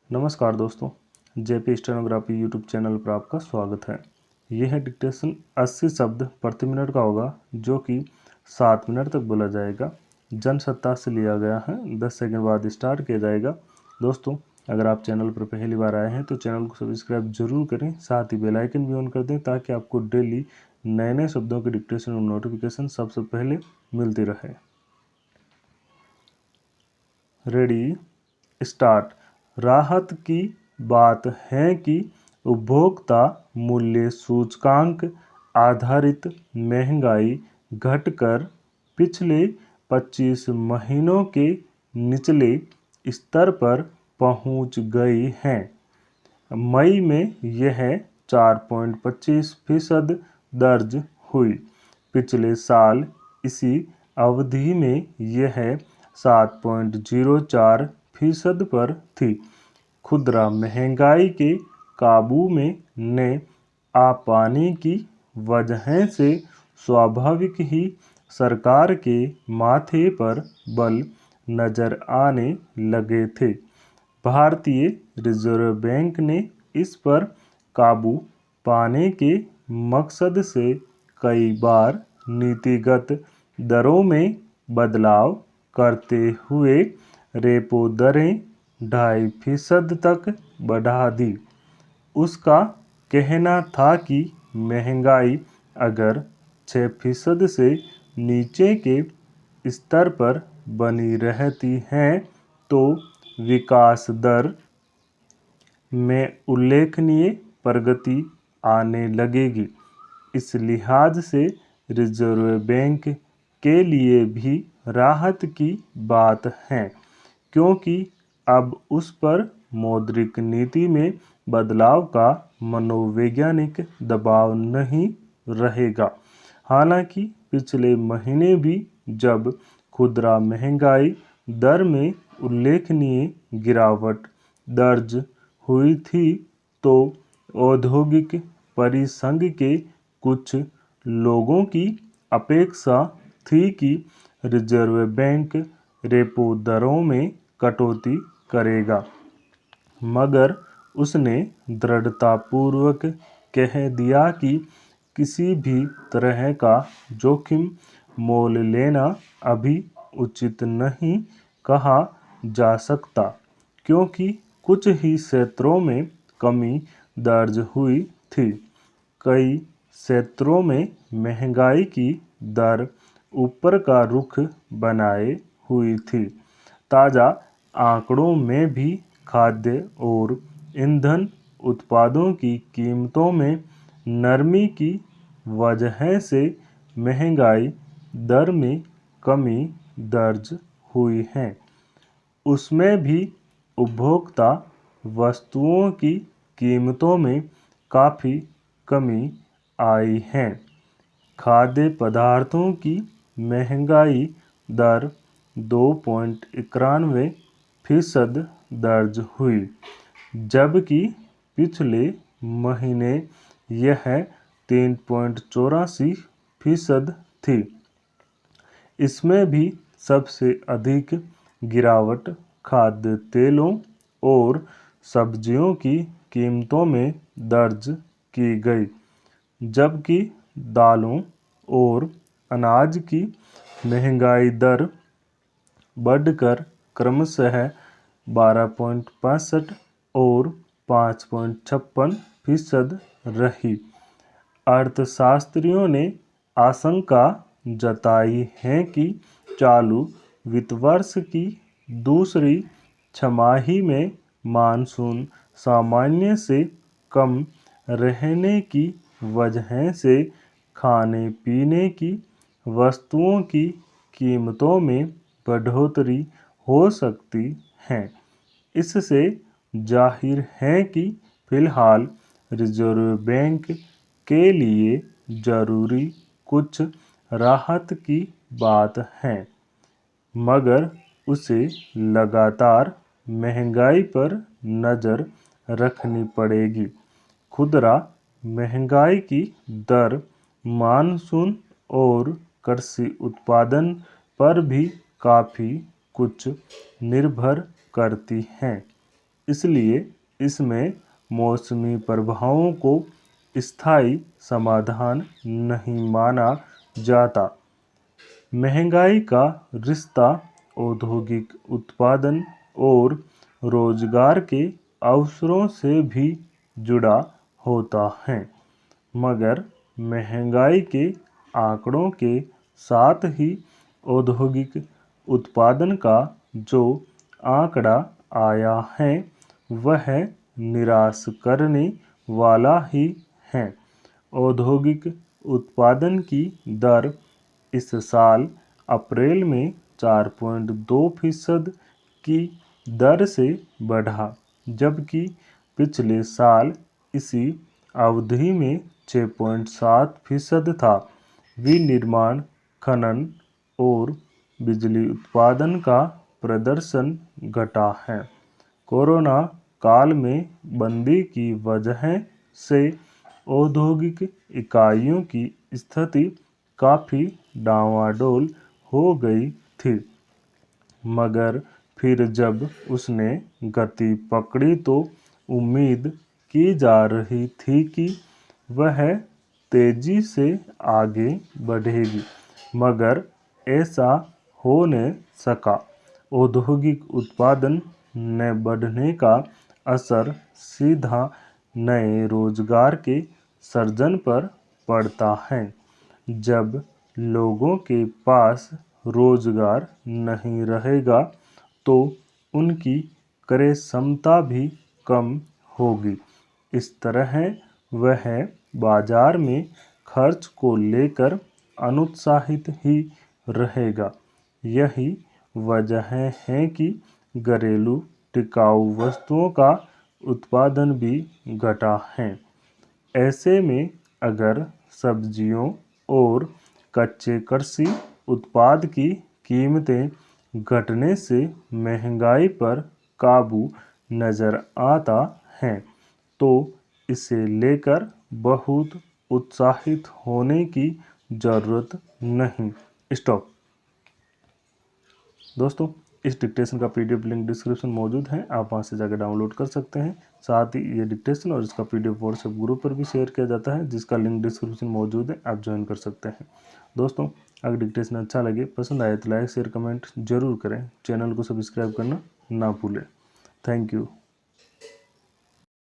नमस्कार दोस्तों, JP stenography YouTube channel पर आपका स्वागत है। यह है डिक्टेशन 80 शब्द प्रति मिनट का होगा, जो कि 7 मिनट तक बोला जाएगा। जनसत्ता से लिया गया है। 10 सेकंड बाद स्टार्ट किया जाएगा। दोस्तों, अगर आप चैनल पर पहली बार आए हैं तो चैनल को सब्सक्राइब जरूर करें, साथ ही बेल आइकन भी ऑन कर दें ताकि आपको डेली नए नए शब्दों के डिक्टेशन और नोटिफिकेशन सबसे पहले मिलती रहे। Ready, start. राहत की बात है कि उपभोक्ता मूल्य सूचकांक आधारित महंगाई घटकर पिछले 25 महीनों के निचले स्तर पर पहुंच गई है। मई में यह 4.25% दर्ज हुई। पिछले साल इसी अवधि में यह 7.04% पर थी। खुदरा महंगाई के काबू में न आ पाने की वजह से स्वाभाविक ही सरकार के माथे पर बल नजर आने लगे थे। भारतीय रिजर्व बैंक ने इस पर काबू पाने के मकसद से कई बार नीतिगत दरों में बदलाव करते हुए रेपो दरें 2.5% तक बढ़ा दी। उसका कहना था कि महंगाई अगर 6% से नीचे के स्तर पर बनी रहती है तो विकास दर में उल्लेखनीय प्रगति आने लगेगी। इस लिहाज से रिजर्व बैंक के लिए भी राहत की बात है, क्योंकि अब उस पर मौद्रिक नीति में बदलाव का मनोवैज्ञानिक दबाव नहीं रहेगा। हालांकि पिछले महीने भी जब खुदरा महंगाई दर में उल्लेखनीय गिरावट दर्ज हुई थी तो औद्योगिक परिसंघ के कुछ लोगों की अपेक्षा थी कि रिजर्व बैंक रेपो दरों में कटौती करेगा, मगर उसने दृढ़तापूर्वक कह दिया कि किसी भी तरह का जोखिम मोल लेना अभी उचित नहीं कहा जा सकता, क्योंकि कुछ ही क्षेत्रों में कमी दर्ज हुई थी। कई क्षेत्रों में महंगाई की दर ऊपर का रुख बनाए हुई थी। ताज़ा आंकड़ों में भी खाद्य और ईंधन उत्पादों की कीमतों में नरमी की वजह से महंगाई दर में कमी दर्ज हुई है। उसमें भी उपभोक्ता वस्तुओं की कीमतों में काफ़ी कमी आई है। खाद्य पदार्थों की महंगाई दर 2.91% दर्ज हुई, जबकि पिछले महीने यह 3.84% थी। इसमें भी सबसे अधिक गिरावट खाद्य तेलों और सब्जियों की कीमतों में दर्ज की गई, जबकि दालों और अनाज की महंगाई दर बढ़कर क्रमशः 12.65 और 5.56% रही। अर्थशास्त्रियों ने आशंका जताई है कि चालू वित्त वर्ष की दूसरी छमाही में मानसून सामान्य से कम रहने की वजह से खाने पीने की वस्तुओं की कीमतों में बढ़ोतरी हो सकती है। इससे जाहिर है कि फिलहाल रिजर्व बैंक के लिए जरूरी कुछ राहत की बात है, मगर उसे लगातार महंगाई पर नज़र रखनी पड़ेगी। खुदरा महंगाई की दर मानसून और कृषि उत्पादन पर भी काफ़ी कुछ निर्भर करती है। इसलिए इसमें मौसमी प्रभावों को स्थायी समाधान नहीं माना जाता। महंगाई का रिश्ता औद्योगिक उत्पादन और रोजगार के अवसरों से भी जुड़ा होता है, मगर महंगाई के आंकड़ों के साथ ही औद्योगिक उत्पादन का जो आंकड़ा आया है वह निराश करने वाला ही है। औद्योगिक उत्पादन की दर इस साल अप्रैल में 4.2% की दर से बढ़ा, जबकि पिछले साल इसी अवधि में 6.7% था। विनिर्माण, खनन और बिजली उत्पादन का प्रदर्शन घटा है। कोरोना काल में बंदी की वजह से औद्योगिक इकाइयों की स्थिति काफ़ी डावाडोल हो गई थी, मगर फिर जब उसने गति पकड़ी तो उम्मीद की जा रही थी कि वह तेजी से आगे बढ़ेगी, मगर ऐसा हो न सका। औद्योगिक उत्पादन न बढ़ने का असर सीधा नए रोजगार के सृजन पर पड़ता है। जब लोगों के पास रोजगार नहीं रहेगा तो उनकी क्रय क्षमता भी कम होगी। इस तरह वह बाजार में खर्च को लेकर अनुत्साहित ही रहेगा। यही वजह है कि घरेलू टिकाऊ वस्तुओं का उत्पादन भी घटा है। ऐसे में अगर सब्जियों और कच्चे कृषि उत्पाद की कीमतें घटने से महंगाई पर काबू नज़र आता है तो इसे लेकर बहुत उत्साहित होने की ज़रूरत नहीं। स्टॉप। दोस्तों, इस डिक्टेशन का पीडीएफ लिंक डिस्क्रिप्शन मौजूद है, आप वहां से जाकर डाउनलोड कर सकते हैं। साथ ही ये डिक्टेशन और इसका पीडीएफ व्हाट्सएप ग्रुप पर भी शेयर किया जाता है, जिसका लिंक डिस्क्रिप्शन मौजूद है, आप ज्वाइन कर सकते हैं। दोस्तों, अगर डिक्टेशन अच्छा लगे, पसंद आए तो लाइक शेयर कमेंट जरूर करें। चैनल को सब्सक्राइब करना ना भूलें। Thank you.